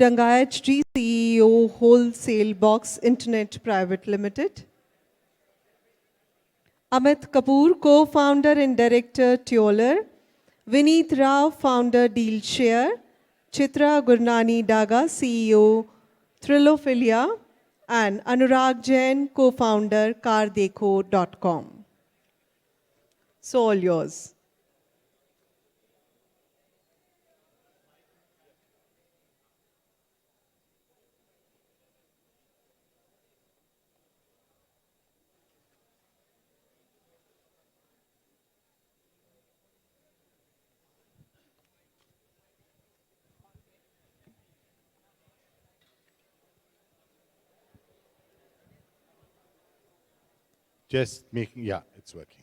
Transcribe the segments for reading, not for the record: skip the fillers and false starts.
Dangayachji, CEO, Wholesale Box Internet Private Limited. Amit Kapoor, co-founder and director, Tioler. Vineet Rao, founder, Dealshare. Chitra Gurnani Daga, CEO, Thrilophilia. And Anurag Jain, co-founder, cardekho.com. So all yours. Just making, yeah, it's working.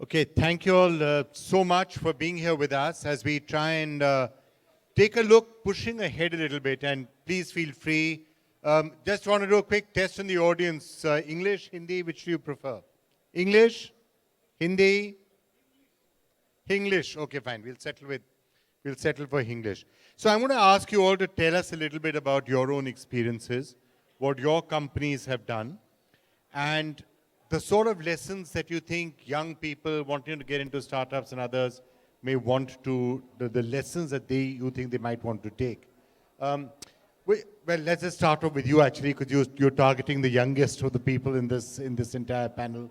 Okay, thank you all so much for being here with us as we try and take a look, pushing ahead a little bit, and please feel free. Just want to do a quick test in the audience. English, Hindi, which do you prefer? English, Hindi, English. Okay, fine. We'll settle for English. So I'm going to ask you all to tell us a little bit about your own experiences, what your companies have done, and the sort of lessons that you think young people wanting to get into startups and others may want to, the lessons that you think they might want to take. Well, let's just start off with you actually, because you're targeting the youngest of the people in this entire panel.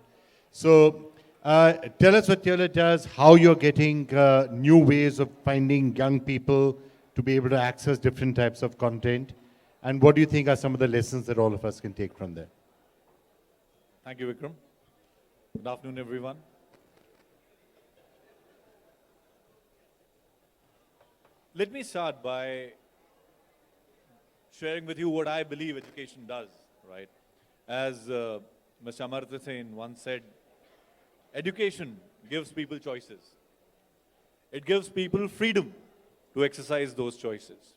So tell us what Tioler does, how you're getting new ways of finding young people to be able to access different types of content. And what do you think are some of the lessons that all of us can take from there? Thank you, Vikram. Good afternoon, everyone. Let me start by sharing with you what I believe education does, right? As Mr. Amartya Sen once said, education gives people choices. It gives people freedom to exercise those choices.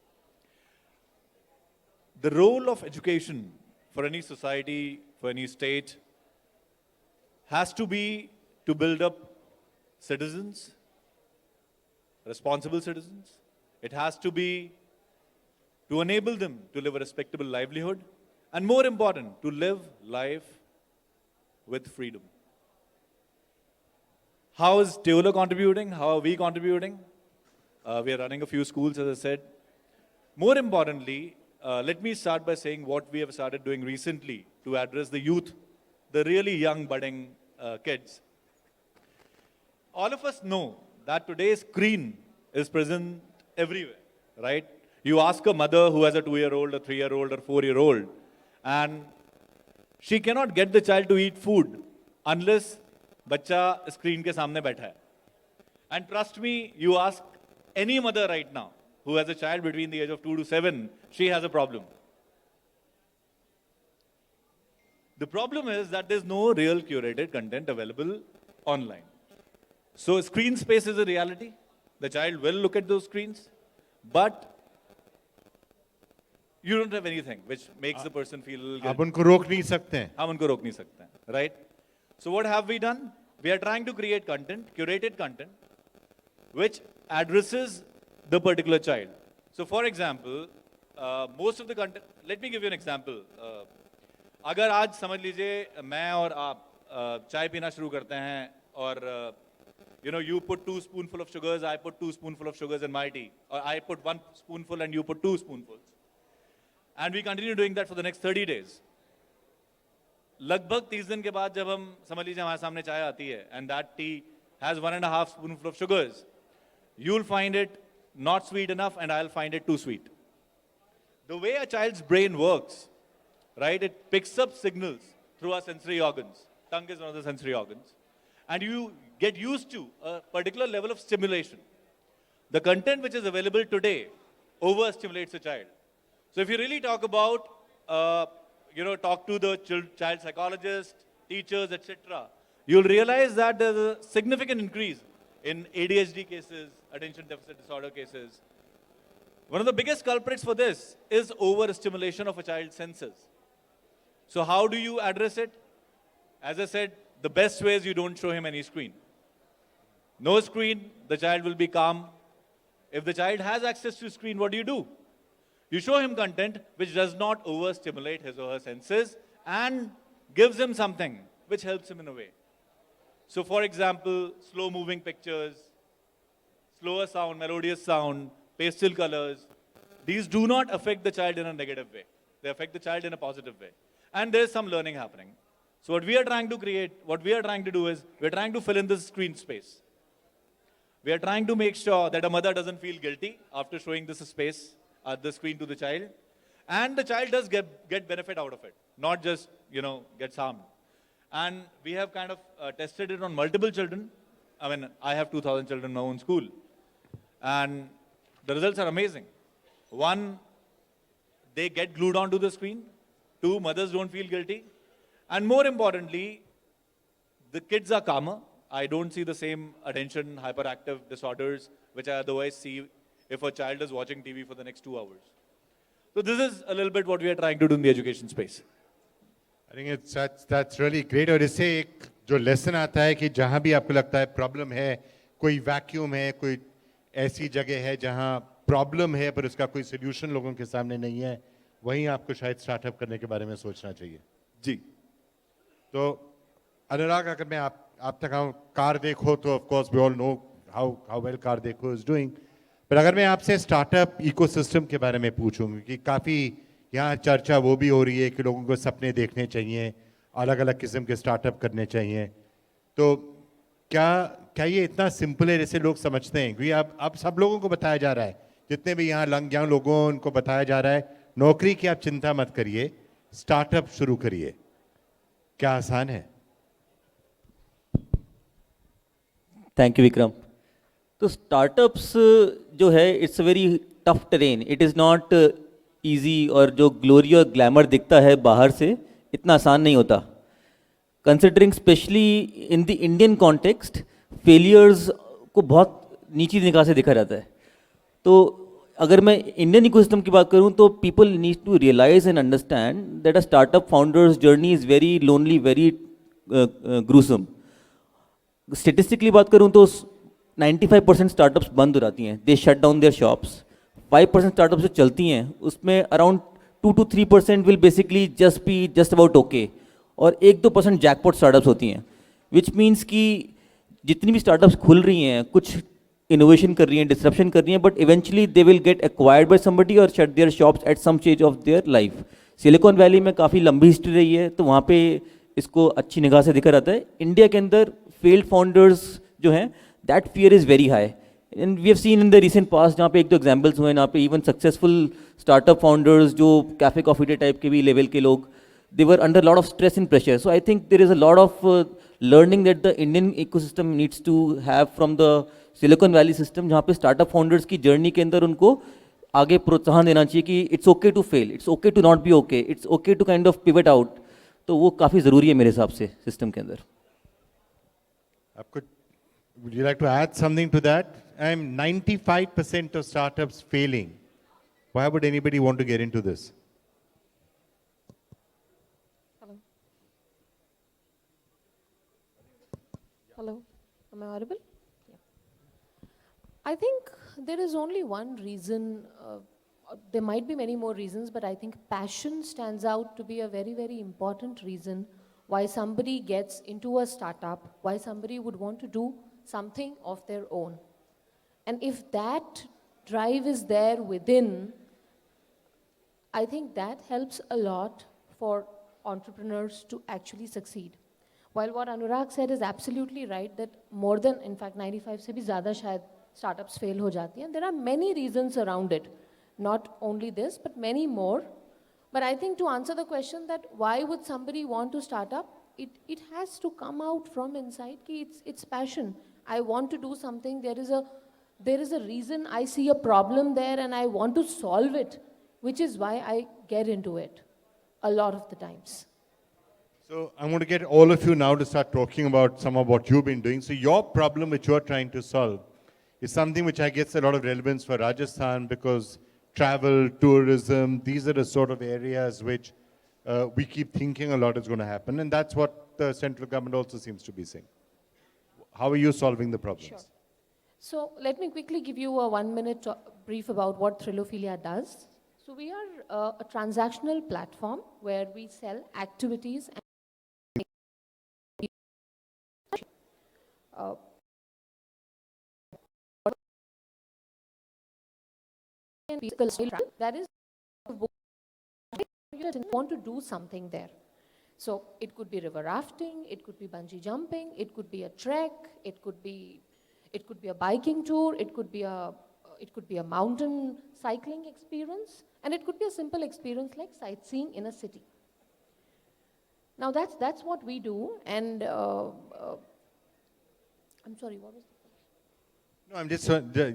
The role of education for any society, for any state, has to be to build up citizens, responsible citizens. It has to be to enable them to live a respectable livelihood, and more important, to live life with freedom. How is Tioler contributing? How are we contributing? We are running a few schools, as I said. More importantly, let me start by saying what we have started doing recently to address the youth, the really young budding kids. All of us know that today's screen is present everywhere, right? You ask a mother who has a 2-year-old, a 3-year-old, or 4-year-old, and she cannot get the child to eat food unless bacha screen ke samne baitha hai. And trust me, you ask any mother right now who has a child between the age of 2 to 7, she has a problem. The problem is that there's no real curated content available online. So screen space is a reality. The child will look at those screens, but you don't have anything which makes the person feel guilty. आप उनको रोक नहीं सकते हैं. हम उनको रोक नहीं सकते हैं, right? So what have we done? We are trying to create content, curated content, which addresses the particular child. So for example, most of the content, let me give you an example. अगर आज समझ लीजिए मैं और आप चाय पीना शुरू करते हैं और you put 2 spoonful of sugars, I put 2 spoonful of sugars in my tea, or I put 1 spoonful and you put 2 spoonfuls. And we continue doing that for the next 30 days. लगभग 30 दिन के बाद जब हम समझ लीजिए हमारे सामने चाय आती है and that tea has 1.5 spoonful of sugars, you'll find it not sweet enough and I'll find it too sweet. The way a child's brain works, right, it picks up signals through our sensory organs. Tongue is one of the sensory organs. And you get used to a particular level of stimulation. The content which is available today overstimulates a child. So if you really talk about, talk to the child psychologist, teachers, etc., you'll realize that there's a significant increase in ADHD cases, attention deficit disorder cases. One of the biggest culprits for this is overstimulation of a child's senses. So how do you address it? As I said, the best way is you don't show him any screen. No screen, the child will be calm. If the child has access to screen, what do? You show him content which does not overstimulate his or her senses and gives him something which helps him in a way. So for example, slow moving pictures, slower sound, melodious sound, pastel colors, these do not affect the child in a negative way. They affect the child in a positive way. And there's some learning happening. So what we are trying to create, what we are trying to do is, we're trying to fill in this screen space. We are trying to make sure that a mother doesn't feel guilty after showing this space, the screen to the child. And the child does get benefit out of it, not just, gets harmed. And we have kind of tested it on multiple children. I mean, I have 2,000 children in my own school. And the results are amazing. One, they get glued onto the screen. Two, mothers don't feel guilty. And more importantly, the kids are calmer. I don't see the same attention hyperactive disorders which I otherwise see if a child is watching TV for the next 2 hours. So this is a little bit what we are trying to do in the education space. I think that's really great. और इससे एक जो lesson आता है कि जहाँ भी आपको लगता है problem है, कोई vacuum है, कोई ऐसी जगह है जहाँ problem है पर उसका कोई solution लोगों के सामने नहीं है, वहीं आपको शायद startup करने के बारे में सोचना चाहिए. जी. तो अनुराग, अगर मैं आप तक आऊँ, कार देखो तो of course we all know how well car देखो is doing. पर अगर मैं आपसे startup ecosystem के बारे में पूछूँ कि काफ़ी यहाँ चर्चा वो भी हो रही है कि लोगों को सपने देखने चाहिए, अलग अलग किस्म के स्टार्टअप करने चाहिए, तो क्या ये इतना सिंपल है जैसे लोग समझते हैं? क्योंकि अब सब लोगों को बताया जा रहा है, जितने भी यहाँ यंग लोगों उनको बताया जा रहा है, नौकरी की आप चिंता मत करिए, स्टार्टअप शुरू करिए. क्या आसान है? Thank you Vikram. तो स्टार्टअप्स जो है, it's a very tough terrain. It is not easy, और जो ग्लोरी और ग्लैमर दिखता है बाहर से, इतना आसान नहीं होता. Considering specially in the Indian context, failures को बहुत नीची निगाह से देखा जाता है. तो अगर मैं इंडियन इकोसिस्टम की बात करूं तो people need to realise and understand that a startup founder's journey is very lonely, very gruesome. Statistically बात करूं तो 95% स्टार्टअप्स बंद हो जाती हैं. They shut down their shops. 5% startups जो चलती हैं उसमें around 2 to 3% will basically just about okay, और 1-2% जैकपॉट स्टार्टअप्स होती हैं. विच मीन्स कि जितनी भी स्टार्टअप्स खुल रही हैं, कुछ इनोवेशन कर रही हैं, डिसरप्शन कर रही हैं, but eventually they will get acquired by somebody और shut their shops at some stage of their life. Silicon Valley में काफ़ी लंबी हिस्ट्री रही है, तो वहाँ पे इसको अच्छी निगाह से देखा जाता है. इंडिया के अंदर फेल्ड फाउंडर्स जो हैं, that fear is very high. And we have seen in the recent past, जहाँ पे 1-2 एग्जाम्पल्स हुए हैं, जहाँ पे इवन सक्सेसफुल स्टार्टअप फाउंडर्स जो कैफे कॉफी डे टाइप के भी लेवल के लोग, they were under a lot of stress and pressure. So I think there is a lot of learning that the Indian ecosystem needs to have from the Silicon Valley system, जहाँ पे startup founders की journey के अंदर उनको आगे प्रोत्साहन देना चाहिए कि it's okay to fail, it's okay to not be okay, it's okay to kind of pivot out. तो वो काफ़ी ज़रूरी है मेरे हिसाब से सिस्टम के अंदर. आपको would you like to add something to that? I'm 95% of startups failing. Why would anybody want to get into this? Hello, am I audible? Yeah. I think there is only one reason, there might be many more reasons, but I think passion stands out to be a very, very important reason why somebody gets into a startup, why somebody would want to do something of their own. And if that drive is there within, I think that helps a lot for entrepreneurs to actually succeed. While what Anurag said is absolutely right, that more than, in fact, 95 से भी ज़्यादा शायद startups fail हो जाती हैं. There are many reasons around it. Not only this, but many more. But I think to answer the question that why would somebody want to start up, it has to come out from inside. Ki it's passion. I want to do something. There is a reason. I see a problem there and I want to solve it, which is why I get into it a lot of the times. So I'm going to get all of you now to start talking about some of what you've been doing. So your problem which you're trying to solve is something which I guess a lot of relevance for Rajasthan, because travel, tourism, these are the sort of areas which we keep thinking a lot is going to happen. And that's what the central government also seems to be saying. How are you solving the problems? Sure. So let me quickly give you a 1 minute brief about what Thrilophilia does. So we are a transactional platform where we sell activities and that is you want to do something there. So it could be river rafting, it could be bungee jumping, it could be a trek, it could be a biking tour, it could be a mountain cycling experience, and it could be a simple experience like sightseeing in a city. Now that's what we do, and I'm sorry, what was the question? No, I'm just,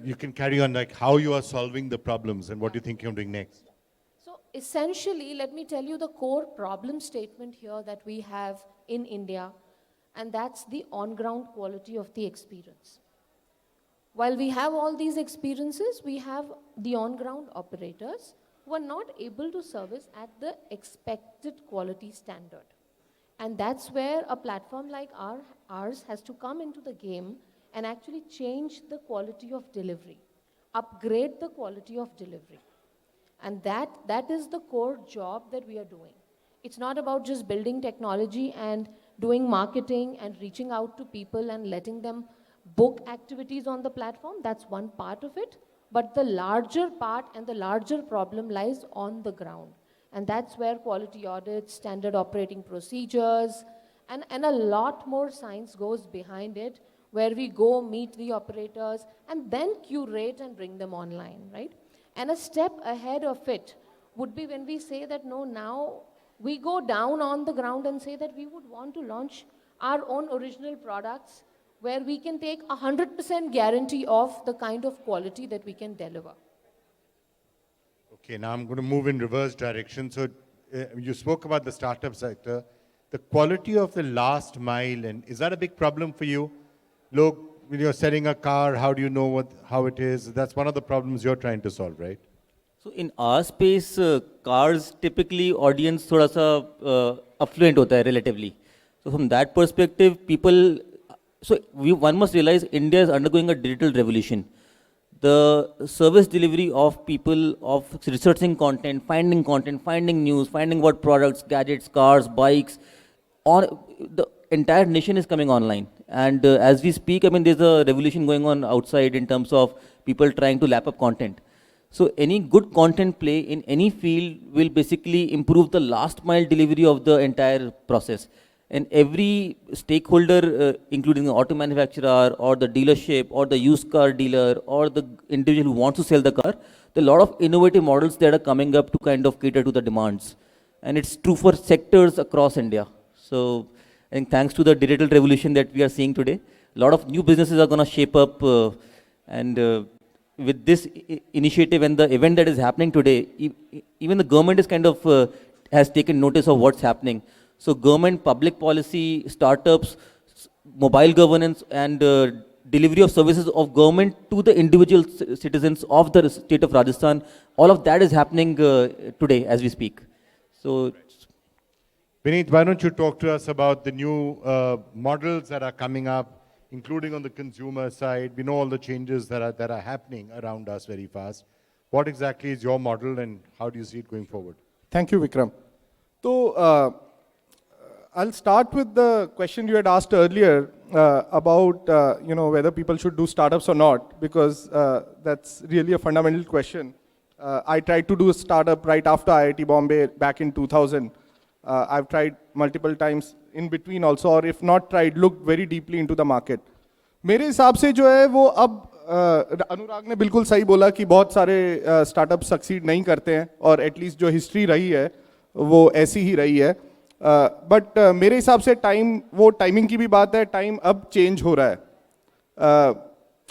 you can carry on like how you are solving the problems and what you think you're doing next. So essentially, let me tell you the core problem statement here that we have in India, and that's the on-ground quality of the experience. While we have all these experiences, we have the on-ground operators who are not able to service at the expected quality standard. And that's where a platform like ours has to come into the game and actually change the quality of delivery, upgrade the quality of delivery. And that is the core job that we are doing. It's not about just building technology and doing marketing and reaching out to people and letting them book activities on the platform. That's one part of it. But the larger part and the larger problem lies on the ground. And that's where quality audits, standard operating procedures, and a lot more science goes behind it, where we go meet the operators and then curate and bring them online, right? And a step ahead of it would be when we say that no, now we go down on the ground and say that we would want to launch our own original products where we can take 100% guarantee of the kind of quality that we can deliver. Okay, now I'm going to move in reverse direction. So you spoke about the startup sector, the quality of the last mile, and is that a big problem for you? Look, when you're selling a car, how do you know how it is? That's one of the problems you're trying to solve, right? So in our space, cars typically audience thoda sa affluent hota hai relatively. So from that perspective, people, one must realize India is undergoing a digital revolution. The service delivery of people, of researching content, finding news, finding what products, gadgets, cars, bikes, the entire nation is coming online. And as we speak, I mean, there's a revolution going on outside in terms of people trying to lap up content. So any good content play in any field will basically improve the last mile delivery of the entire process. And every stakeholder, including the auto manufacturer or the dealership or the used car dealer or the individual who wants to sell the car, there are a lot of innovative models that are coming up to kind of cater to the demands. And it's true for sectors across India. So I think thanks to the digital revolution that we are seeing today, a lot of new businesses are going to shape up. With this initiative and the event that is happening today, even the government is kind of has taken notice of what's happening. So government, public policy, startups, mobile governance, and delivery of services of government to the individual citizens of the state of Rajasthan, all of that is happening today as we speak. So, Vineet, why don't you talk to us about the new models that are coming up, including on the consumer side? We know all the changes that are happening around us very fast. What exactly is your model and how do you see it going forward? Thank you, Vikram. So, I'll start with the question you had asked earlier about whether people should do startups or not, because that's really a fundamental question. I tried to do a startup right after IIT Bombay back in 2000. I've tried multiple times in between also, or if not tried, looked very deeply into the market. मेरे हिसाब से जो है वो अब अनुराग ने बिल्कुल सही बोला कि बहुत सारे स्टार्टअप सक्सीड नहीं करते हैं, और एटलीस्ट जो हिस्ट्री रही है वो ऐसी ही रही है. बट मेरे हिसाब से टाइमिंग की भी बात है, टाइम अब चेंज हो रहा है.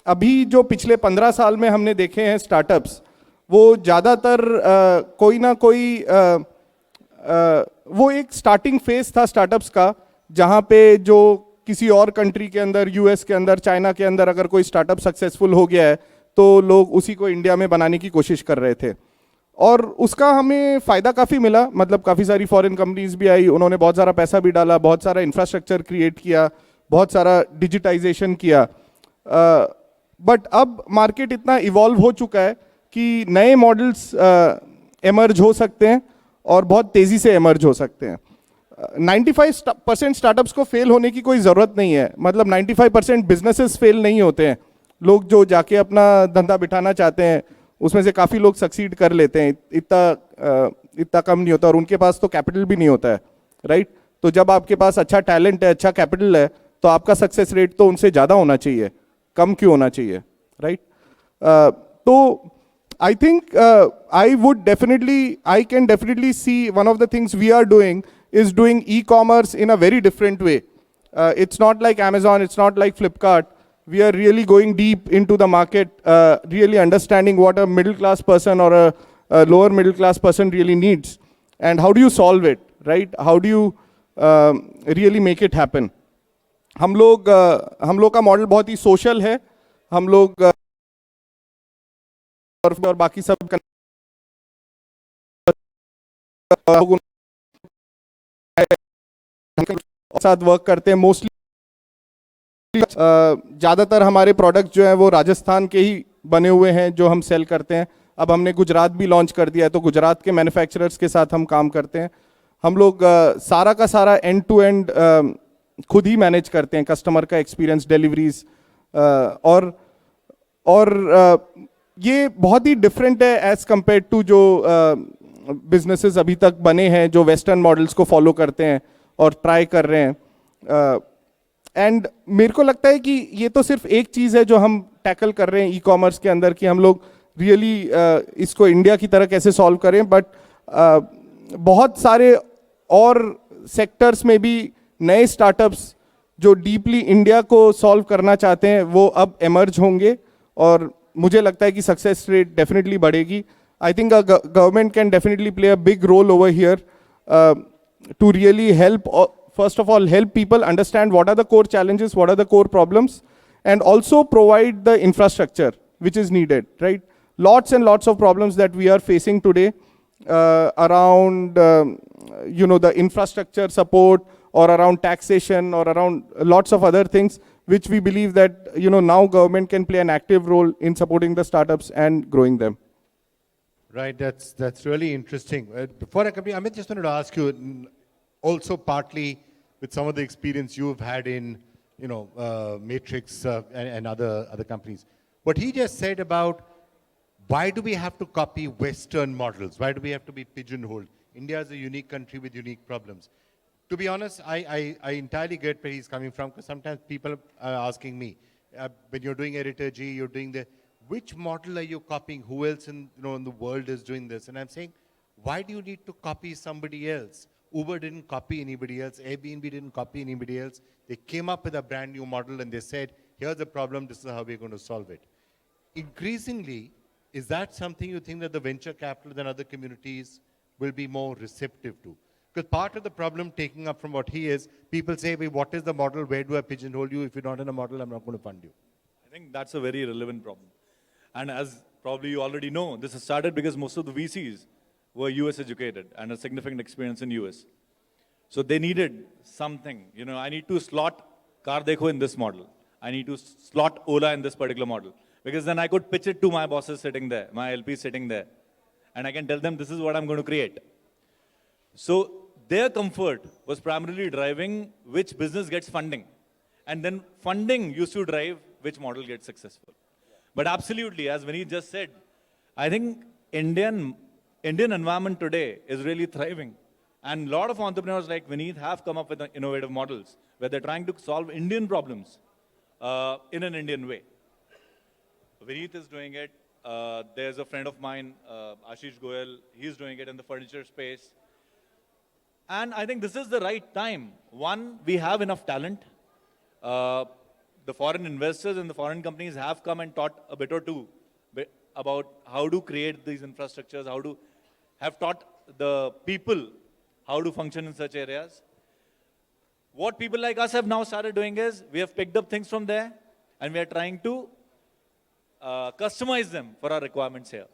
अभी जो पिछले 15 साल में हमने देखे हैं स्टार्टअप्स, वो ज़्यादातर कोई ना कोई वो एक स्टार्टिंग फेज था स्टार्टअप्स का, जहाँ पे जो किसी और कंट्री के अंदर, यूएस के अंदर, चाइना के अंदर अगर कोई स्टार्टअप सक्सेसफुल हो गया है तो लोग उसी को इंडिया में बनाने की कोशिश कर रहे थे, और उसका हमें फ़ायदा काफ़ी मिला. मतलब काफ़ी सारी फॉरेन कंपनीज भी आई, उन्होंने बहुत सारा पैसा भी डाला, बहुत सारा इंफ्रास्ट्रक्चर क्रिएट किया, बहुत सारा डिजिटाइजेशन किया. बट अब मार्केट इतना इवॉल्व हो चुका है कि नए मॉडल्स एमर्ज हो सकते हैं और बहुत तेज़ी से एमर्ज हो सकते हैं. 95% स्टार्टअप्स को फेल होने की कोई ज़रूरत नहीं है. मतलब 95% बिजनेसेस फेल नहीं होते हैं. लोग जो जाके अपना धंधा बिठाना चाहते हैं उसमें से काफ़ी लोग सक्सीड कर लेते हैं. इतना कम नहीं होता और उनके पास तो कैपिटल भी नहीं होता है, राइट? तो जब आपके पास अच्छा टैलेंट है, अच्छा कैपिटल है, तो आपका सक्सेस रेट तो उनसे ज़्यादा होना चाहिए, कम क्यों होना चाहिए, राइट? तो I think I can definitely see one of the things we are doing is doing e-commerce in a very different way. It's not like Amazon, it's not like Flipkart. We are really going deep into the market, really understanding what a middle class person or a lower middle class person really needs. And how do you solve it, right? How do you really make it happen? हम लोग का model बहुत ही social है. हम लोग और बाकी सब साथ वर्क करते हैं. मोस्टली ज़्यादातर हमारे प्रोडक्ट जो हैं वो राजस्थान के ही बने हुए हैं जो हम सेल करते हैं. अब हमने गुजरात भी लॉन्च कर दिया है, तो गुजरात के मैन्युफैक्चरर्स के साथ हम काम करते हैं. हम लोग सारा का सारा एंड टू एंड खुद ही मैनेज करते हैं. कस्टमर का एक्सपीरियंस, डिलीवरीज और ये बहुत ही डिफरेंट है एज कंपेयर टू जो बिजनेसेस अभी तक बने हैं जो वेस्टर्न मॉडल्स को फॉलो करते हैं और ट्राई कर रहे हैं. एंड मेरे को लगता है कि ये तो सिर्फ एक चीज़ है जो हम टैकल कर रहे हैं ई कॉमर्स के अंदर कि हम लोग रियली इसको इंडिया की तरह कैसे सॉल्व करें. बट बहुत सारे और सेक्टर्स में भी नए स्टार्टअप्स जो डीपली इंडिया को सॉल्व करना चाहते हैं वो अब एमर्ज होंगे और मुझे लगता है कि सक्सेस रेट डेफिनेटली बढ़ेगी. I think government can definitely play a big role over here to really help, first of all, help people understand what are the core challenges, what are the core problems, and also provide the infrastructure which is needed, right? Lots and lots of problems that we are facing today around, the infrastructure support or around taxation or around lots of other things, which we believe that, now government can play an active role in supporting the startups and growing them. Right, that's really interesting. Before I come to you, Amit, just wanted to ask you, also partly with some of the experience you've had in, Matrix and other companies. What he just said about why do we have to copy Western models? Why do we have to be pigeonholed? India is a unique country with unique problems. To be honest, I entirely get where he's coming from, because sometimes people are asking me, when you're doing Editor G, you're doing which model are you copying? Who else in the world is doing this? And I'm saying, why do you need to copy somebody else? Uber didn't copy anybody else. Airbnb didn't copy anybody else. They came up with a brand new model and they said, here's the problem, this is how we're going to solve it. Increasingly, is that something you think that the venture capital and other communities will be more receptive to? Because part of the problem, taking up from what he is, people say, "Hey, what is the model? Where do I pigeonhole you? If you're not in a model, I'm not going to fund you." I think that's a very relevant problem. And as probably you already know, this has started because most of the VCs were US educated and a significant experience in US. So they needed something. I need to slot Car Dekho in this model. I need to slot Ola in this particular model. Because then I could pitch it to my bosses sitting there, my LPs sitting there. And I can tell them, this is what I'm going to create. So their comfort was primarily driving which business gets funding. And then funding used to drive which model gets successful. But absolutely, as Vineet just said, I think Indian environment today is really thriving. And a lot of entrepreneurs like Vineet have come up with innovative models where they're trying to solve Indian problems in an Indian way. Vineet is doing it. There's a friend of mine, Ashish Goyal, he's doing it in the furniture space. And I think this is the right time. One, we have enough talent. The foreign investors and the foreign companies have come and taught a bit or two about how to create these infrastructures, have taught the people how to function in such areas. What people like us have now started doing is, we have picked up things from there and we are trying to customize them for our requirements here.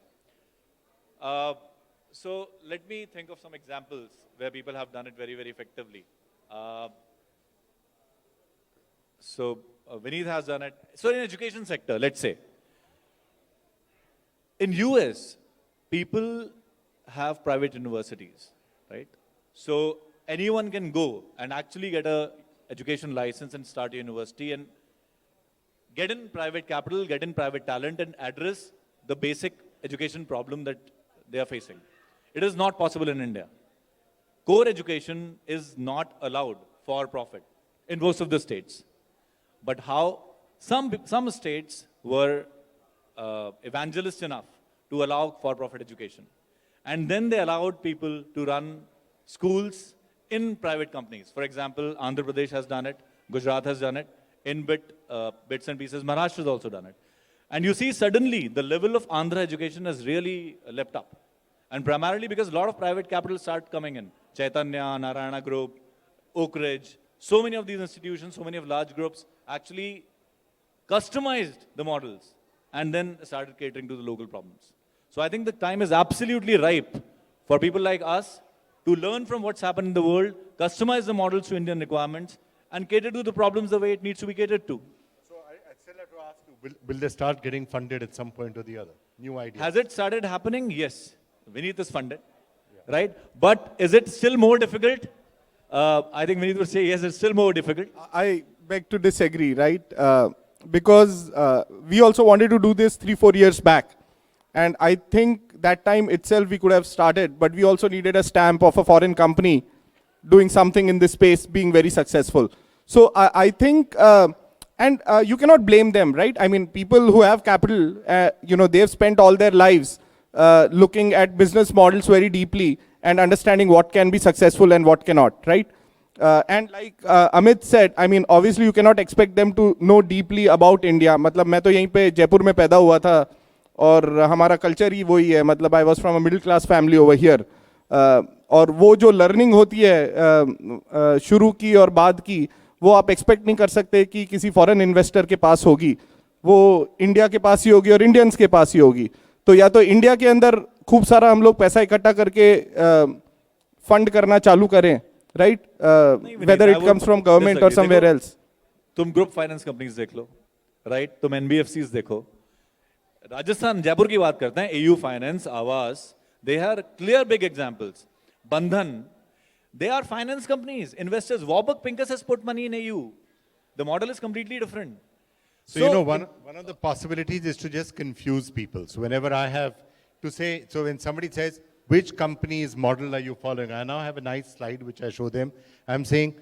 So let me think of some examples where people have done it very, very effectively. So Vineet has done it. So in education sector, let's say, in US, people have private universities, right? So anyone can go and actually get a education license and start a university and get in private capital, get in private talent and address the basic education problem that they are facing. It is not possible in India. Core education is not allowed for profit in most of the states. But how some states were evangelist enough to allow for-profit education. And then they allowed people to run schools in private companies. For example, Andhra Pradesh has done it, Gujarat has done it, in bits and pieces, Maharashtra has also done it. And you see suddenly the level of Andhra education has really leapt up. And primarily because a lot of private capital start coming in. Chaitanya, Narayana Group, Oak Ridge, so many of these institutions, so many of large groups actually customized the models and then started catering to the local problems. So I think the time is absolutely ripe for people like us to learn from what's happened in the world, customize the models to Indian requirements, and cater to the problems the way it needs to be catered to. So I still have to ask you, will they start getting funded at some point or the other? New ideas? Has it started happening? Yes. Vineet is funded, right? But is it still more difficult? I think Vineet would say, yes, it's still more difficult. I beg to disagree, right? Because we also wanted to do this 3-4 years back. And I think that time itself we could have started, but we also needed a stamp of a foreign company doing something in this space, being very successful. So I think, and you cannot blame them, right? I mean, people who have capital, they've spent all their lives looking at business models very deeply and understanding what can be successful and what cannot, right? And like Amit said, I mean, obviously you cannot expect them to know deeply about India. मतलब मैं तो यहीं पे जयपुर में पैदा हुआ था और हमारा कल्चर ही वही है. मतलब I was from a middle class family over here. और वो जो लर्निंग होती है शुरू की और बाद की, वो आप एक्सपेक्ट नहीं कर सकते कि किसी फॉरेन इन्वेस्टर के पास होगी. वो इंडिया के पास ही होगी और इंडियंस के पास ही होगी. तो या तो इंडिया के अंदर खूब सारा हम लोग पैसा इकट्ठा करके फंड करना चालू करें, right? Whether it comes from government और समवेयर एल्स. तुम ग्रुप फाइनेंस कंपनीज देख लो, राइट? तुम एनबीएफसीज देखो. राजस्थान, जयपुर की बात करते हैं, एयू फाइनेंस, आवास, they are clear big examples. Bandhan, they are finance companies, investors. Warburg Pincus has put money in AU. The model is completely different. So one of the possibilities is to just confuse people. So whenever I have to say, so when somebody says, which company's model are you following? I now have a nice slide which I show them. I'm saying,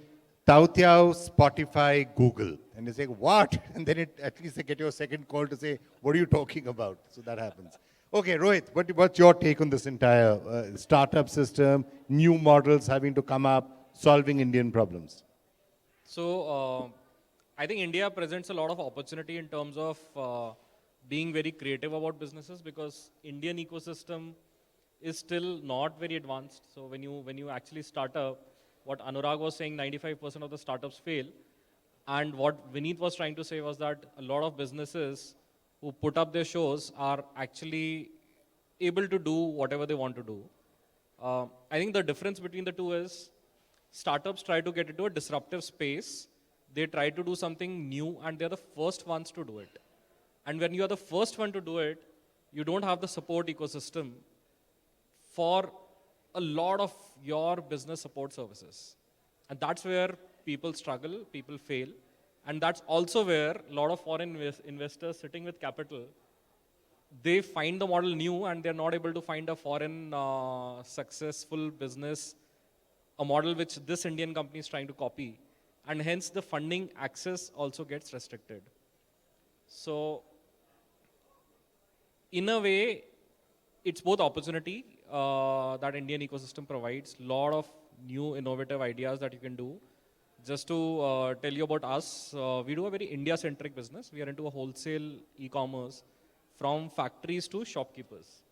Tautiao, Spotify, Google. And they say, what? And then at least they get your second call to say, what are you talking about? So that happens. Okay, Rohit, what's your take on this entire startup system, new models having to come up, solving Indian problems? So, I think India presents a lot of opportunity in terms of being very creative about businesses, because Indian ecosystem is still not very advanced. So when you actually start up, what Anurag was saying, 95% of the startups fail. And what Vineet was trying to say was that a lot of businesses who put up their shows are actually able to do whatever they want to do. I think the difference between the two is startups try to get into a disruptive space. They try to do something new and they're the first ones to do it. And when you are the first one to do it, you don't have the support ecosystem for a lot of your business support services. And that's where people struggle, people fail. And that's also where a lot of foreign investors sitting with capital, they find the model new and they're not able to find a foreign successful business, a model which this Indian company is trying to copy. And hence the funding access also gets restricted. So in a way, it's both opportunity that Indian ecosystem provides, lot of new innovative ideas that you can do. Just to tell you about us, we do a very India-centric business. We are into a wholesale e-commerce from factories to shopkeepers.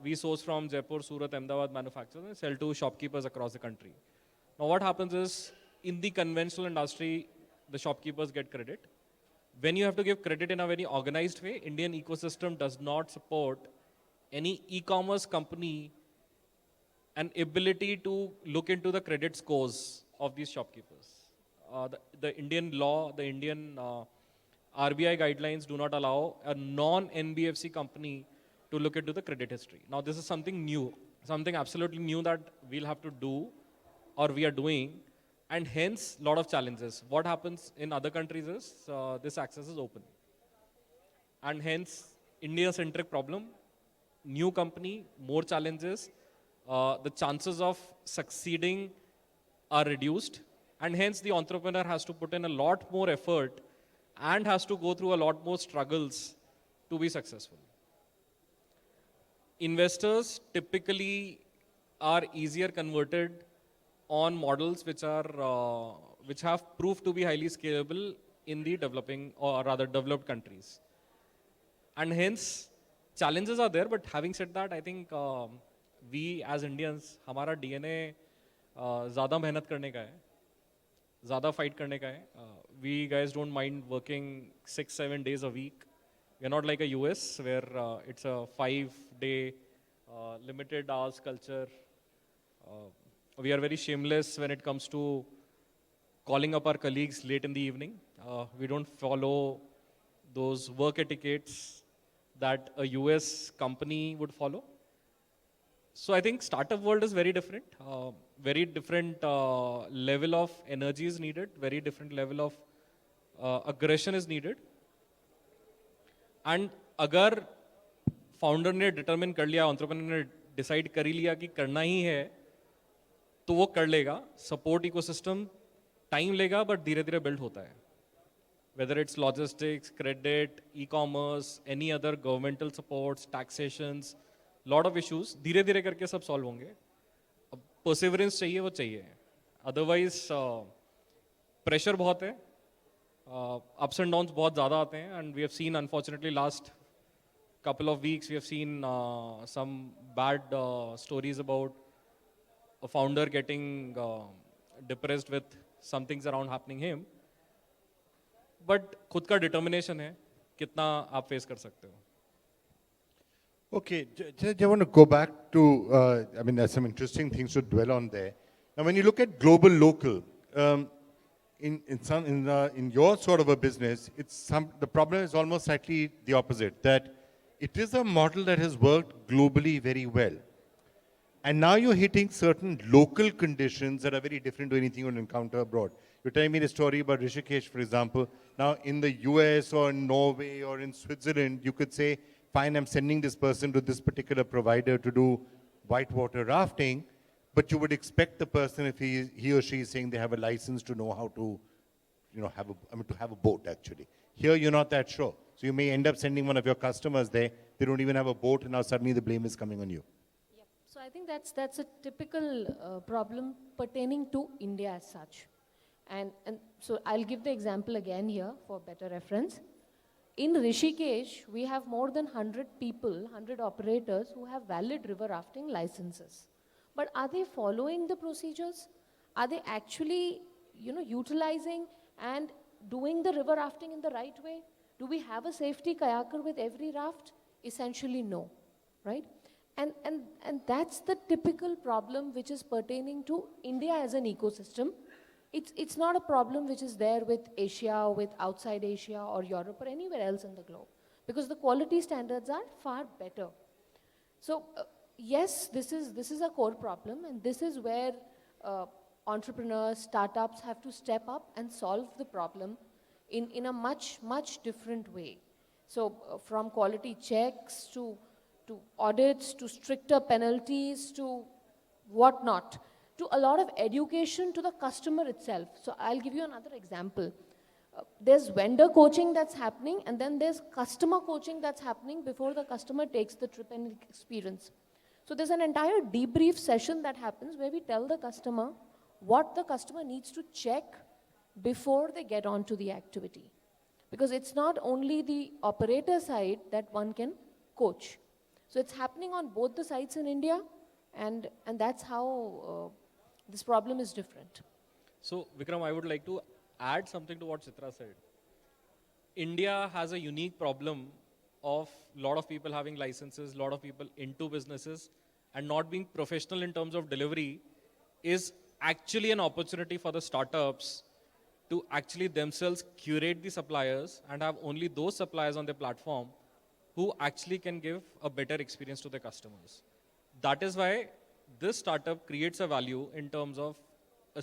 We source from Jaipur, Surat, Ahmedabad manufacturers and sell to shopkeepers across the country. Now what happens is, in the conventional industry, the shopkeepers get credit. When you have to give credit in a very organized way, Indian ecosystem does not support any e-commerce company an ability to look into the credit scores of these shopkeepers. the Indian law, the Indian RBI guidelines do not allow a non-NBFC company to look into the credit history. Now, this is something new, something absolutely new that we'll have to do or we are doing, and hence lot of challenges. What happens in other countries is this access is open. And hence, India-centric problem, new company, more challenges, the chances of succeeding are reduced, and hence the entrepreneur has to put in a lot more effort and has to go through a lot more struggles to be successful. Investors typically are easier converted on models which have proved to be highly scalable in the developing or rather developed countries. And hence, challenges are there, but having said that, I think we as Indians, हमारा DNA ज़्यादा मेहनत करने का है, ज़्यादा fight करने का है. We guys don't mind working 6-7 days a week. We're not like a US where it's a 5-day limited hours culture. We are very shameless when it comes to calling up our colleagues late in the evening. We don't follow those work etiquettes that a US company would follow. So I think startup world is very different level of energy is needed, very different level of aggression is needed. And अगर founder ने determine कर लिया, entrepreneur ने decide कर ही लिया कि करना ही है, तो वो कर लेगा. सपोर्ट इकोसिस्टम टाइम लेगा, बट धीरे धीरे बिल्ड होता है. Whether it's logistics, credit, e-commerce, any other governmental supports, taxations, lot of issues, धीरे धीरे करके सब सॉल्व होंगे. अब परसिवरेंस चाहिए, वो चाहिए. अदरवाइज प्रेशर बहुत है, ups and downs बहुत ज़्यादा आते हैं, and we have seen unfortunately last couple of weeks we have seen some bad stories about a founder getting depressed with some things around happening him. But खुद का determination है, कितना आप face कर सकते हो. Okay, I want to go back to, I mean, there's some interesting things to dwell on there. Now, when you look at global local, in your sort of a business, the problem is almost slightly the opposite, that it is a model that has worked globally very well. And now you're hitting certain local conditions that are very different to anything you would encounter abroad. You're telling me the story about Rishikesh, for example. Now, in the US or in Norway or in Switzerland, you could say, fine, I'm sending this person to this particular provider to do whitewater rafting, but you would expect the person, if he or she is saying they have a license, to know how to, to have a boat, actually. Here, you're not that sure. So you may end up sending one of your customers there. They don't even have a boat, and now suddenly the blame is coming on you. Yep. So I think that's a typical problem pertaining to India as such. And so I'll give the example again here for better reference. In Rishikesh, we have more than 100 people, 100 operators who have valid river rafting licenses. But are they following the procedures? Are they actually, utilizing and doing the river rafting in the right way? Do we have a safety kayaker with every raft? Essentially, no, right? And that's the typical problem which is pertaining to India as an ecosystem. It's not a problem which is there with Asia, with outside Asia or Europe or anywhere else in the globe, because the quality standards are far better. So yes, this is a core problem, and this is where entrepreneurs, startups have to step up and solve the problem in a much, much different way. So from quality checks to audits, to stricter penalties, to whatnot, to a lot of education to the customer itself. So I'll give you another example. There's vendor coaching that's happening, and then there's customer coaching that's happening before the customer takes the trip and experience. So there's an entire debrief session that happens where we tell the customer what the customer needs to check before they get onto the activity. Because it's not only the operator side that one can coach. So it's happening on both the sides in India, and that's how this problem is different. So Vikram, I would like to add something to what Chitra said. India has a unique problem of a lot of people having licenses, a lot of people into businesses, and not being professional in terms of delivery is actually an opportunity for the startups to actually themselves curate the suppliers and have only those suppliers on their platform who actually can give a better experience to their customers. That is why this startup creates a value in terms of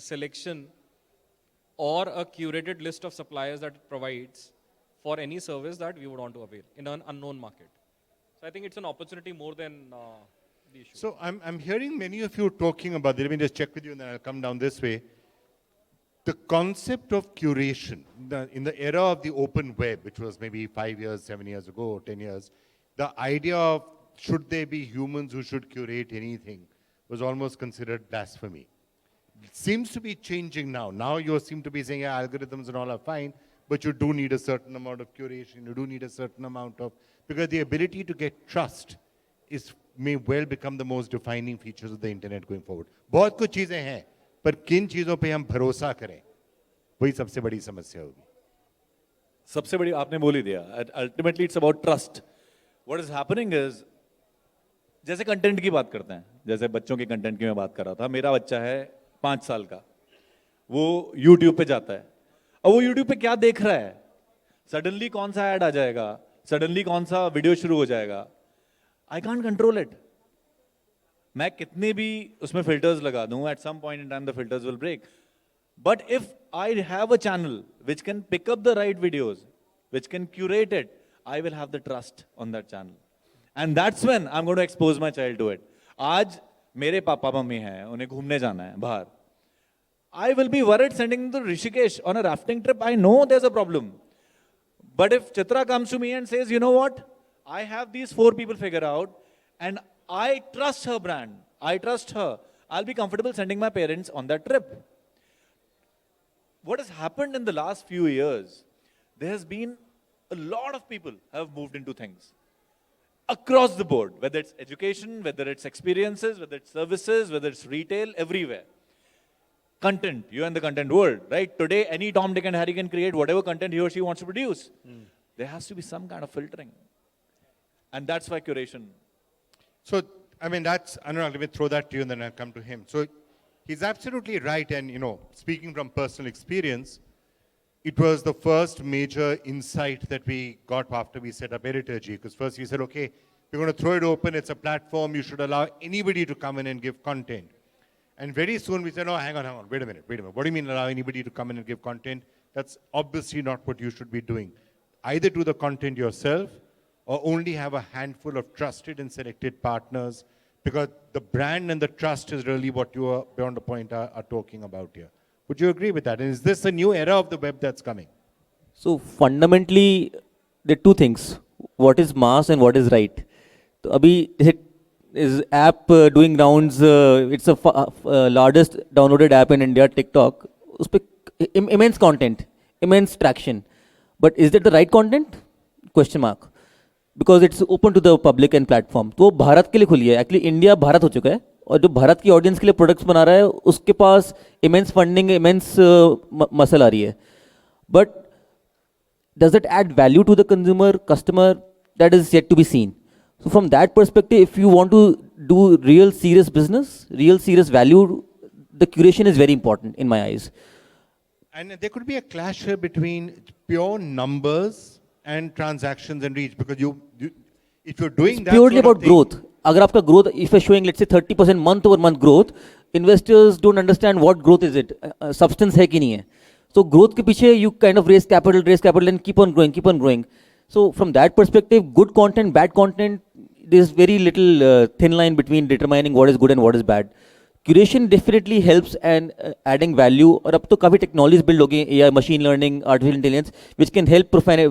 a selection or a curated list of suppliers that it provides for any service that we would want to avail in an unknown market. So I think it's an opportunity more than the issue. So I'm hearing many of you talking about, let me just check with you and then I'll come down this way. The concept of curation, in the era of the open web, which was maybe 5 years, 7 years ago, or 10 years, the idea of should there be humans who should curate anything was almost considered blasphemy. It seems to be changing now. Now you seem to be saying, yeah, algorithms and all are fine, but you do need a certain amount of curation, you do need a certain amount of, because the ability to get trust may well become the most defining features of the internet going forward. बहुत कुछ चीजें हैं, पर किन चीजों पे हम भरोसा करें, वही सबसे बड़ी समस्या होगी. सबसे बड़ी आपने बोल ही दिया. Ultimately, it's about trust. What is happening is, जैसे कंटेंट की बात करते हैं, जैसे बच्चों के कंटेंट की मैं बात कर रहा था. मेरा बच्चा है 5 साल का, वो YouTube पे जाता है. अब वो YouTube पे क्या देख रहा है? सडनली कौन सा ऐड आ जाएगा, सडनली कौन सा वीडियो शुरू हो जाएगा. I can't control it. मैं कितने भी उसमें फिल्टर्स लगा दूं, at some point in time the filters will break. But if I have a channel which can pick up the right videos, which can curate it, I will have the trust on that channel. And that's when I am going to expose my child to it. आज मेरे papa mummy हैं, उन्हें घूमने जाना है बाहर. I will be worried sending them to Rishikesh on a rafting trip. I know there's a problem. But if Chitra comes to me and says, you know what, I have these 4 people figured out and I trust her brand, I trust her, I'll be comfortable sending my parents on that trip. What has happened in the last few years, there has been a lot of people have moved into things across the board, whether it's education, whether it's experiences, whether it's services, whether it's retail, everywhere. Content, you're in the content world, right? Today, any Tom, Dick and Harry can create whatever content he or she wants to produce. There has to be some kind of filtering. And that's why curation. So, I mean, Anurag, let me throw that to you and then I'll come to him. So, he's absolutely right. And, you know, speaking from personal experience, it was the first major insight that we got after we set up Editorgy. Because first we said, okay, we're going to throw it open. It's a platform. You should allow anybody to come in and give content. And very soon we said, no, hang on, wait a minute. What do you mean allow anybody to come in and give content? That's obviously not what you should be doing. Either do the content yourself or only have a handful of trusted and selected partners, because the brand and the trust is really what you are, beyond the point, are talking about here. Would you agree with that? And is this a new era of the web that's coming? So fundamentally, there are 2 things. What is mass and what is right? So abhi is app doing rounds, it's the largest downloaded app in India, TikTok. Uspe immense content, immense traction. But is that the right content? Question mark. Because it's open to the public and platform. तो वो भारत के लिए खुली है. Actually India Bharat हो चुका है और जो भारत की ऑडियंस के लिए प्रोडक्ट्स बना रहा है उसके पास immense funding, immense मसल आ रही है. But does it add value to the consumer, customer? That is yet to be seen. So from that perspective, if you want to do real serious business, real serious value, the curation is very important in my eyes. And there could be a clash here between pure numbers and transactions and reach, because if you're doing it's that purely sort of about thing, growth. Agar aapka growth, if you're showing let's say 30% month over month growth, investors don't understand what growth is it, substance hai ki nahi hai. So growth ke piche you kind of raise capital and keep on growing. So from that perspective, good content, bad content, there's very little thin line between determining what is good and what is bad. Curation definitely helps and adding value. और अब तो काफी technologies build हो गई, AI, machine learning, artificial intelligence, which can help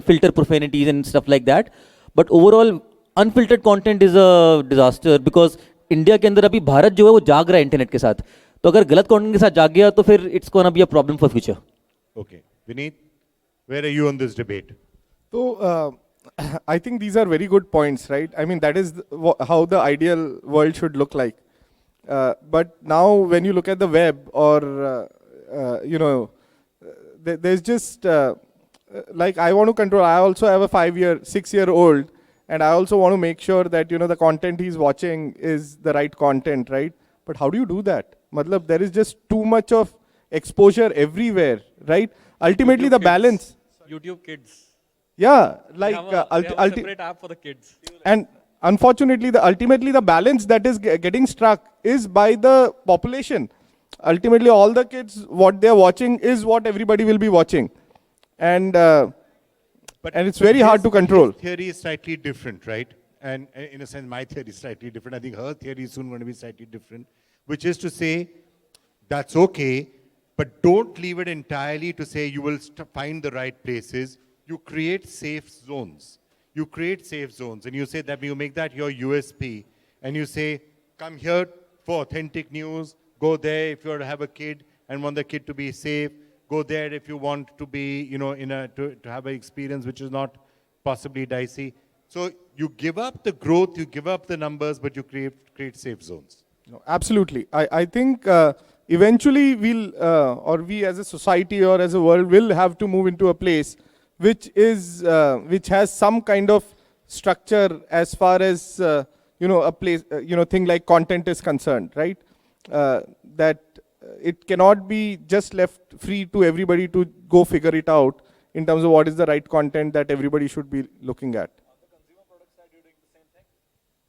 filter profanities and stuff like that. But overall, unfiltered content is a disaster because India के अंदर अभी भारत जो है वो जाग रहा है इंटरनेट के साथ. तो अगर गलत content के साथ जाग गया तो फिर it's gonna be a problem for future. Okay, Vineet, where are you on this debate? So I think these are very good points, right? I mean, that is how the ideal world should look like. But now when you look at the web or, you know, there's just, like I want to control, I also have a 6-year-old, and I also want to make sure that, you know, the content he's watching is the right content, right? But how do you do that? Matlab, there is just too much of exposure everywhere, right? ultimately YouTube the Kids. balance. YouTube Kids. Yeah, like They have a separate app for the kids. and unfortunately, ultimately the balance that is getting struck is by the population. Ultimately, all the kids, what they are watching is what everybody will be watching, and it's very hard to control. His theory is slightly different, right? And in a sense, my theory is slightly different. I think her theory is soon going to be slightly different, which is to say, that's okay, but don't leave it entirely to say you will find the right places. You create safe zones. You create safe zones, and you say that you make that your USP, and you say, come here for authentic news, go there if you have a kid and want the kid to be safe, go there if you want to be, to have an experience which is not possibly dicey. So you give up the growth, you give up the numbers, but you create safe zones. No, absolutely. I think eventually we as a society or as a world will have to move into a place which has some kind of structure as far as a place, thing like content is concerned, right? That it cannot be just left free to everybody to go figure it out in terms of what is the right content that everybody should be looking at. On the consumer product side, you're doing the same thing.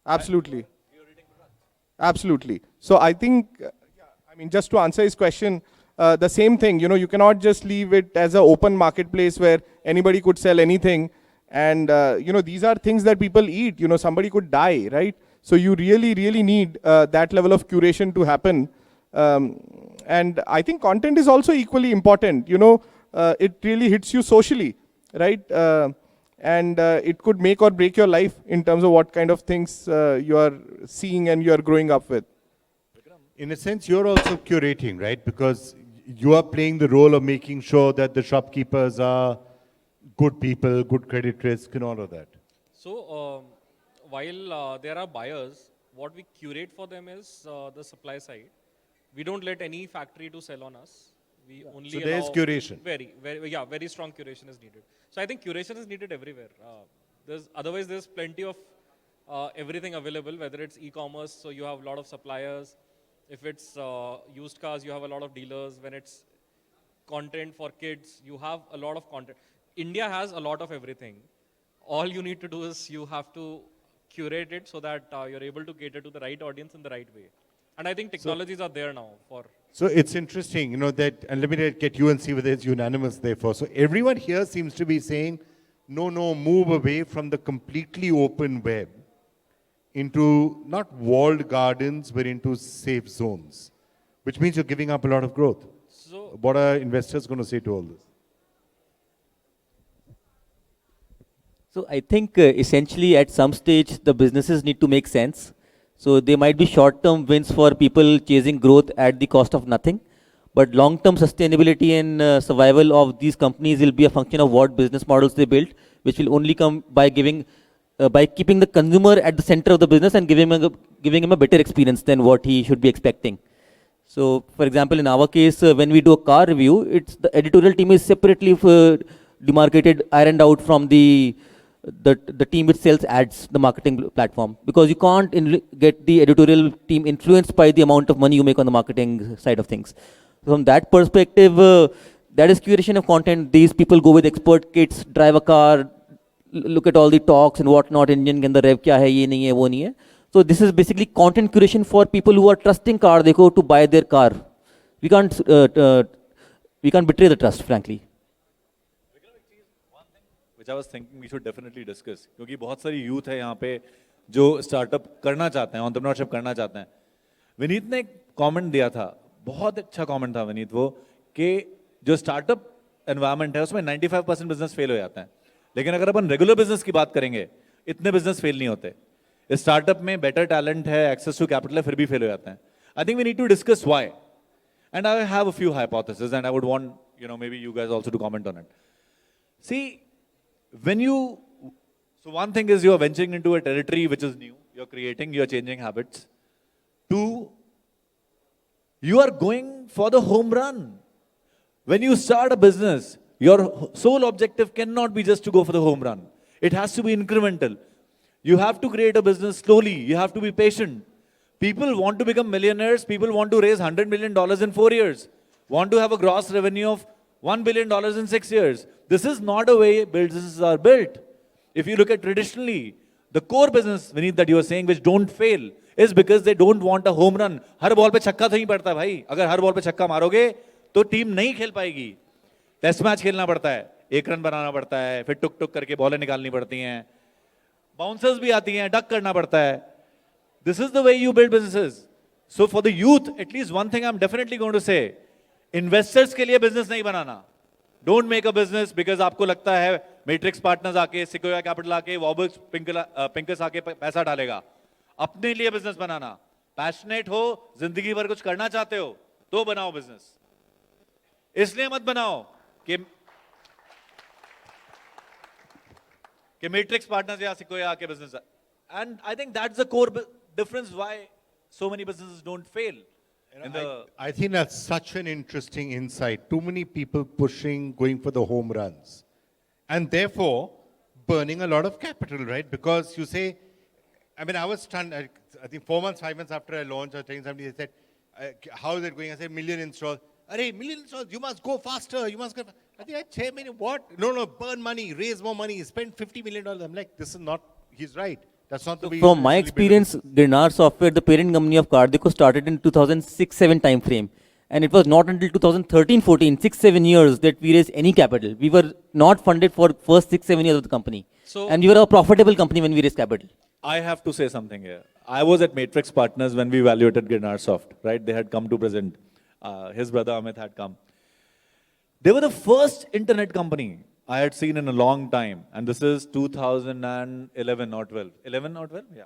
Absolutely. You're reading products. Absolutely. So I think, just to answer his question, the same thing, you cannot just leave it as an open marketplace where anybody could sell anything. And, these are things that people eat, somebody could die, right? So you really, really need that level of curation to happen. And I think content is also equally important, it really hits you socially, right? And it could make or break your life in terms of what kind of things you are seeing and you are growing up with. In a sense, you're also curating, right? Because you are playing the role of making sure that the shopkeepers are good people, good credit risk and all of that. So while there are buyers, what we curate for them is the supply side. We don't let any factory to sell on us. We only So there's allow curation. Very strong curation is needed. So I think curation is needed everywhere. Otherwise, there's plenty of everything available, whether it's e-commerce, so you have a lot of suppliers. If it's used cars, you have a lot of dealers. When it's content for kids, you have a lot of content. India has a lot of everything. All you need to do is you have to curate it so that you're able to cater to the right audience in the right way. And I think technologies are there now for... So it's interesting, that, and let me get you and see whether it's unanimous therefore. So everyone here seems to be saying, no, move away from the completely open web into not walled gardens, but into safe zones, which means you're giving up a lot of growth. So What are investors going to say to all this? So I think essentially at some stage the businesses need to make sense. So there might be short-term wins for people chasing growth at the cost of nothing, but long-term sustainability and survival of these companies will be a function of what business models they build, which will only come by by keeping the consumer at the center of the business and giving him a better experience than what he should be expecting. So, for example, in our case, when we do a car review, the editorial team is separately demarcated, ironed out from the team which sells ads, the marketing platform, because you can't get the editorial team influenced by the amount of money you make on the marketing side of things. From that perspective, that is curation of content. These people go with expert kits, drive a car, look at all the talks and whatnot, engine ke andar rev kya hai, ye nahi hai, wo nahi hai. So this is basically content curation for people who are trusting car dekho to buy their car. We can't betray the trust, frankly. Which I was thinking we should definitely discuss, क्योंकि बहुत सारी youth है यहाँ पे जो startup करना चाहते हैं, एंटरप्रेन्योरशिप करना चाहते हैं. विनीत ने एक कमेंट दिया था, बहुत अच्छा कमेंट था विनीत, वो कि जो स्टार्टअप एनवायरनमेंट है उसमें 95% बिजनेस फेल हो जाता है, लेकिन अगर अपन रेगुलर बिजनेस की बात करेंगे इतने बिजनेस फेल नहीं होते. स्टार्टअप में बेटर टैलेंट है, एक्सेस टू कैपिटल है, फिर भी फेल हो जाते हैं. I think we need to discuss why, and I have a few hypothesis and I would want maybe you guys also to comment on it. See, so one thing is you're venturing into a territory which is new, you're changing habits. Two, you are going for the home run. When you start a business, your sole objective cannot be just to go for the home run. It has to be incremental. You have to create a business slowly. You have to be patient. People want to become millionaires. People want to raise $100 million in 4 years. Want to have a gross revenue of $1 billion in 6 years. This is not a way businesses are built. If you look at traditionally, the core business, Vineet, that you were saying, which don't fail, is because they don't want a home run. Her ball पे छक्का तो नहीं पड़ता भाई. अगर हर ball पे छक्का मारोगे तो टीम नहीं खेल पाएगी. टेस्ट मैच खेलना पड़ता है, 1 रन बनाना पड़ता है, फिर टुक टुक करके बॉलें निकालनी पड़ती हैं, बाउंसर्स भी आती हैं, डक करना पड़ता है. This is the way you build businesses. So for the youth, at least one thing I'm definitely going to say, investors के लिए business नहीं बनाना. Don't make a business because आपको लगता है मैट्रिक्स पार्टनर्स आके, सिक्योया कैपिटल आके, वॉबर्स पिंकस आके पैसा डालेगा. अपने लिए बिजनेस बनाना. पैशनेट हो, जिंदगी भर कुछ करना चाहते हो, तो बनाओ बिजनेस. इसलिए मत बनाओ कि मैट्रिक्स पार्टनर्स या सिक्योया आके business. And I think that's the core difference why so many businesses don't fail. I think that's such an interesting insight. Too many people pushing, going for the home runs, and therefore burning a lot of capital, right? Because you say, I mean, I was stunned. I think 4 months, 5 months after I launched, I was telling somebody, they said, how is it going? I said, million installs. Arey, million installs, you must go faster. You must go. I think I said, 6 million, what? No, burn money, raise more money, spend $50 million. I'm like, this is not, he's right. That's not the way. From my experience, Girnar Software, the parent company of Kardico, started in 2006-07 time frame. And it was not until 2013-14, 6-7 years, that we raised any capital. We were not funded for first 6-7 years of the company. So, and we were a profitable company when we raised capital. I have to say something here. I was at Matrix Partners when we evaluated Girnar Soft, right? They had come to present. His brother Amit had come. They were the first internet company I had seen in a long time. And this is 2011 or 12. 11 or 12? Yeah.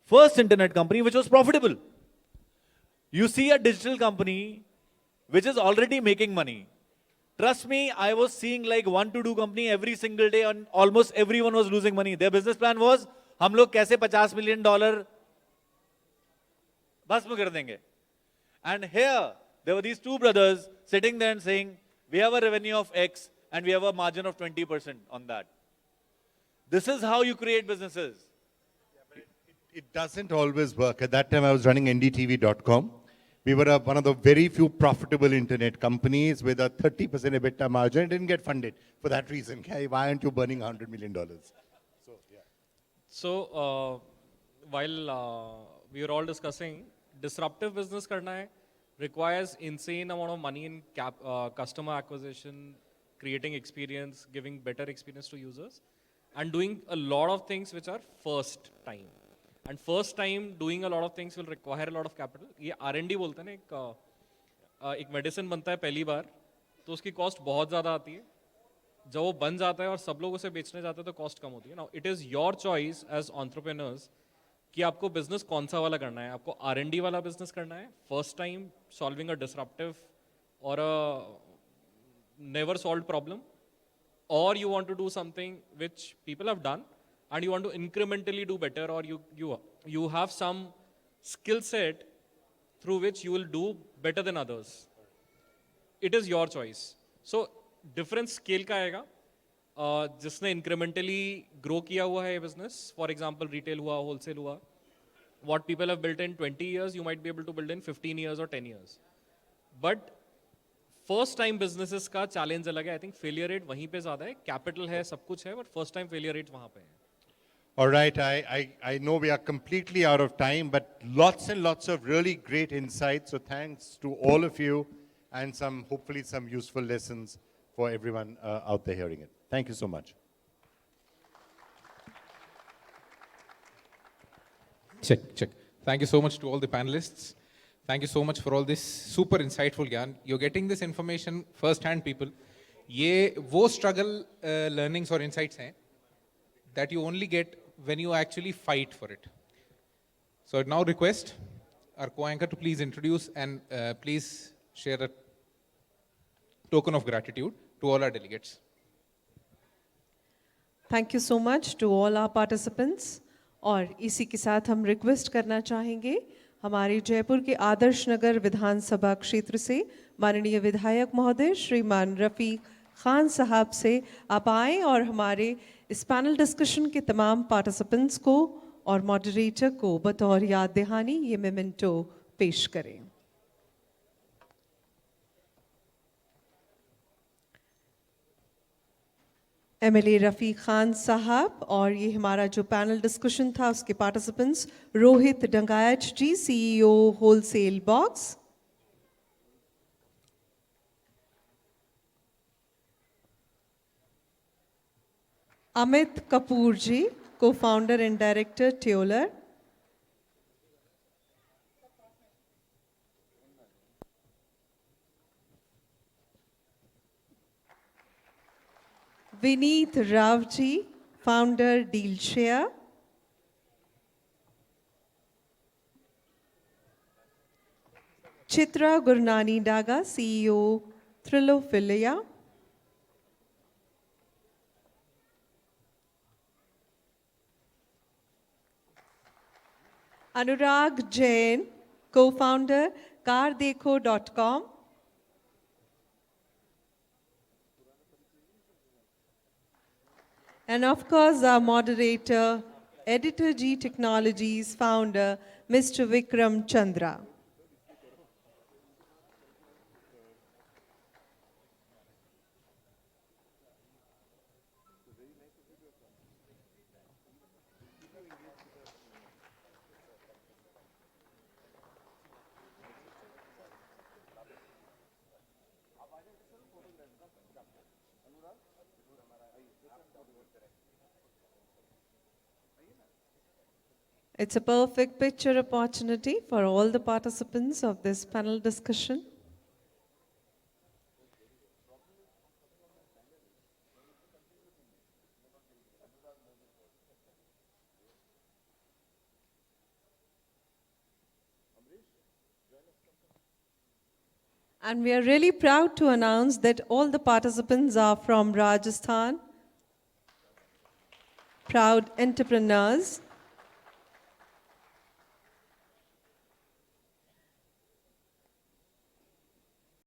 First internet company which was profitable. You see a digital company which is already making money. Trust me, I was seeing like 1 to 2 company every single day and almost everyone was losing money. Their business plan was, हम लोग कैसे $50 million भस्म कर देंगे. And here, there were these two brothers sitting there and saying, we have a revenue of X and we have a margin of 20% on that. This is how you create businesses. Yeah, but it doesn't always work. At that time, I was running ndtv.com. We were one of the very few profitable internet companies with a 30% EBITDA margin. It didn't get funded for that reason. Okay? Why aren't you burning $100 million? So, yeah. So, while we were all discussing, disruptive business karna hai requires insane amount of money in customer acquisition, creating experience, giving better experience to users, and doing a lot of things which are first time. And first time doing a lot of things will require a lot of capital. ये R&D बोलते हैं ना, एक medicine बनता है पहली बार तो उसकी कॉस्ट बहुत ज़्यादा आती है. जब वो बन जाता है और सब लोग उसे बेचने जाते हैं तो कॉस्ट कम होती है. Now it is your choice as entrepreneurs कि आपको बिजनेस कौन सा वाला करना है. आपको R&D वाला बिजनेस करना है, first time solving a disruptive और a never solved problem, or you want to do something which people have done and you want to incrementally do better, or you have some skill set through which you will do better than others. It is your choice. So different scale का आएगा. जिसने incrementally grow किया हुआ है business, for example retail हुआ, wholesale हुआ, what people have built in 20 years you might be able to build in 15 years or 10 years. But first time businesses का challenge अलग है. आई थिंक फेलियर रेट वहीं पे ज्यादा है. कैपिटल है, सब कुछ है, but first time failure rate वहां पे है. All right, I know we are completely out of time, but lots and lots of really great insights. So thanks to all of you and hopefully some useful lessons for everyone out there hearing it. Thank you so much. Check. Thank you so much to all the panelists. Thank you so much for all this super insightful Gyan. You're getting this information first-hand, people. ये वो struggle learnings or insights हैं that you only get when you actually fight for it. So I now request our co-anchor to please introduce and please share a token of gratitude to all our delegates. Thank you so much to all our participants. और इसी के साथ हम request करना चाहेंगे हमारे जयपुर के आदर्श नगर विधानसभा क्षेत्र से माननीय विधायक महोदय श्रीमान रफ़ीक खान साहब से आप आएँ और हमारे इस पैनल डिस्कशन के तमाम पार्टिसिपेंट्स को और मॉडरेटर को बतौर याद दहानी ये मेमेंटो पेश करें. MLA रफ़ीक खान साहब और ये हमारा जो पैनल डिस्कशन था उसके participants Rohit Dangayach ji, CEO Wholesale Box, Amit Kapoor ji, co-founder and director Teuler, Vineet Rao ji, founder Dealshare, Chitra Gurnani Daga, CEO Thrilophilia, Anurag Jain, co-founder cardekho.com, and of course our moderator, Editor G Technologies founder, Mr. Vikram Chandra. It's a perfect picture opportunity for all the participants of this panel discussion. And we are really proud to announce that all the participants are from Rajasthan, proud entrepreneurs.